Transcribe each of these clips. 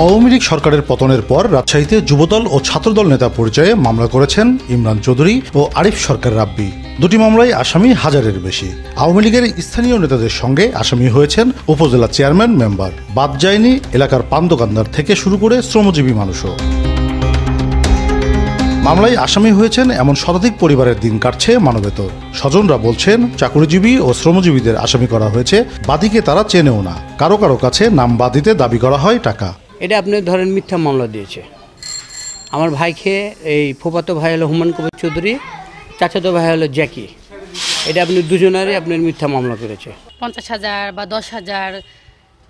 আওয়ামী লীগ সরকারের পতনের পর রাজশাহীতে যুবদল ও ছাত্রদল নেতা পরিচয়ে মামলা করেছেন ইমরান চৌধুরী ও আরিফ সরকার রাব্বি। দুটি মামলায় আসামি হাজারের বেশি। আওয়ামী লীগের স্থানীয় নেতাদের সঙ্গে আসামি হয়েছেন উপজেলা চেয়ারম্যান মেম্বার, বাদ যায়নি এলাকার পান দোকানদার থেকে শুরু করে শ্রমজীবী মানুষও। মামলায় আসামি হয়েছেন এমন শতাধিক পরিবারের দিন কাটছে মানবেতর। স্বজনরা বলছেন চাকুরিজীবী ও শ্রমজীবীদের আসামি করা হয়েছে, বাদীকে তারা চেনেও না। কারো কারো কাছে নাম বাদ দিতে দাবি করা হয় টাকা। এটা আপনি ধরেন মিথ্যা মামলা দিয়েছে। আমার ভাইকে, এই ফুফাতো ভাই হলো হুমায়ুন কবির চৌধুরী, চাচাতো ভাই হলো জ্যাকি। এটা আপনি দুজনেরই আপনার মিথ্যা মামলা করেছে। 50,000 বা 10,000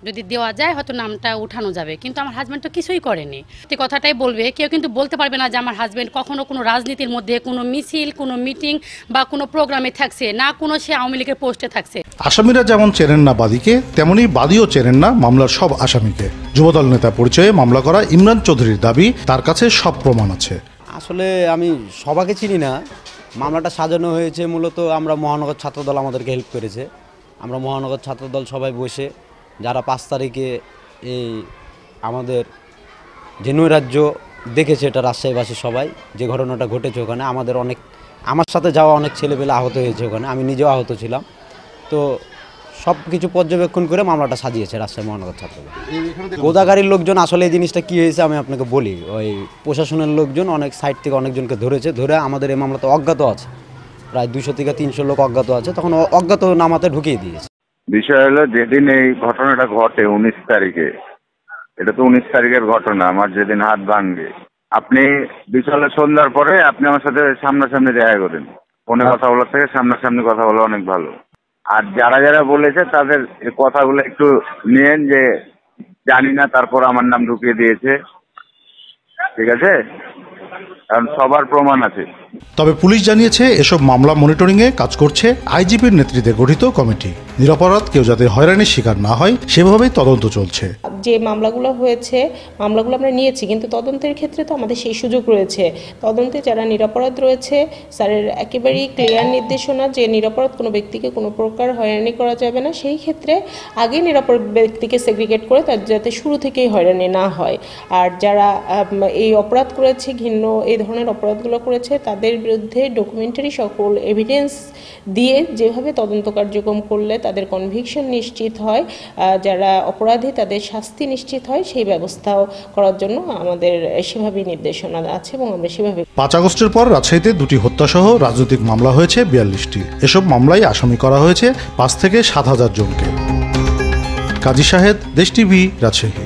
যদি দেওয়া যায় হয়তো নামটা উঠানো যাবে, কিন্তু আমার হাজব্যান্ড তো কিছুই করেনি। এই কথাটাই বলবে, কেউ কিন্তু বলতে পারবে না যে আমার হাজব্যান্ড কখনো কোনো রাজনীতির মধ্যে কোনো মিছিল, কোনো মিটিং বা কোনো প্রোগ্রামে থাকছে না, কোনো সে আওয়ামী লীগের পোস্টে থাকছে। আসামিরা যেমন চেনেন না বাদীকে, তেমনি বাদীও চেনেন না মামলার সব আসামিকে। যুবদল নেতা পরিচয়ে মামলা করা ইমরান চৌধুরীর দাবি, তার কাছে সব প্রমাণ আছে। আসলে আমি সবাইকে চিনি না। মামলাটা সাজানো হয়েছে মূলত আমরা মহানগর ছাত্রদল আমাদেরকে হেল্প করেছে। আমরা মহানগর ছাত্রদল সবাই বসে, যারা 5 তারিখে এই আমাদের যে নৈরাজ্য দেখেছে, এটা রাজশাহীবাসী সবাই, যে ঘটনাটা ঘটেছে ওখানে আমার সাথে যাওয়া অনেক ছেলেপেলে আহত হয়েছে ওখানে, আমি নিজেও আহত ছিলাম। তো সব কিছু পর্যবেক্ষণ করে মামলাটা সাজিয়েছে রাজশাহী মহানগর ছাত্রদল। গোদাগাড়ির লোকজন, আসলে এই জিনিসটা কী হয়েছে আমি আপনাকে বলি। ওই প্রশাসনের লোকজন অনেক সাইড থেকে অনেকজনকে ধরে আমাদের এই মামলাতে অজ্ঞাত আছে, প্রায় 200 থেকে 300 লোক অজ্ঞাত আছে, তখন অজ্ঞাত নামাতে ঢুকিয়ে দিয়েছে। বিষয় হলো, যেদিন এই ঘটনাটা ঘটে 19 তারিখে, এটা তো 19 তারিখের ঘটনা, আমার যেদিন হাত ভাঙবে, আপনি বিকালে সন্ধ্যার পরে আপনি আমার সাথে সামনাসামনি দেখা করেন। ফোনে কথা বলার থেকে সামনাসামনি কথা বলা অনেক ভালো। আর যারা যারা বলেছে তাদের কথাগুলো একটু নিয়েন, যে জানি না, তারপর আমার নাম ঢুকিয়ে দিয়েছে, ঠিক আছে? কারণ সবার প্রমাণ আছে। তবে পুলিশ জানিয়েছে এসব মামলা মনিটরিংয়ে কাজ করছে আইজিপির নেতৃত্বে গঠিত কমিটি। নিরপরাধ কেউ যাতে হয়রানির শিকার না হয় সেভাবেই তদন্ত চলছে। যে মামলাগুলো হয়েছে, মামলাগুলো আমরা নিয়েছি, কিন্তু তদন্তের ক্ষেত্রে তো আমাদের সেই সুযোগ রয়েছে। তদন্তে যারা নিরপরাধ রয়েছে, স্যারের একেবারেই ক্লিয়ার নির্দেশনা যে নিরপরাধ কোনো ব্যক্তিকে কোনো প্রকার হয়রানি করা যাবে না। সেই ক্ষেত্রে আগে নিরপরাধ ব্যক্তিকে সেগ্রিগেট করে তার যাতে শুরু থেকেই হয়রানি না হয়। আর যারা এই অপরাধ করেছে, ঘৃণ্য এই ধরনের অপরাধগুলো করেছে, তাদের বিরুদ্ধে ডকুমেন্টারি সকল এভিডেন্স দিয়ে যেভাবে তদন্ত কার্যক্রম করলে তাদের কনভিকশন নিশ্চিত হয়, যারা অপরাধী তাদের শাস্তি নিশ্চিত হয়, সেই ব্যবস্থাও করার জন্য আমাদের সেভাবেই নির্দেশনা আছে এবং আমরা সেভাবে। 5 আগস্টের পর রাজশাহীতে 2টি হত্যাসহ রাজনৈতিক মামলা হয়েছে 42টি। এসব মামলায় আসামি করা হয়েছে 5 থেকে 7,000 জনকে। কাজী শাহেদ, দেশ টিভি, রাজশাহী।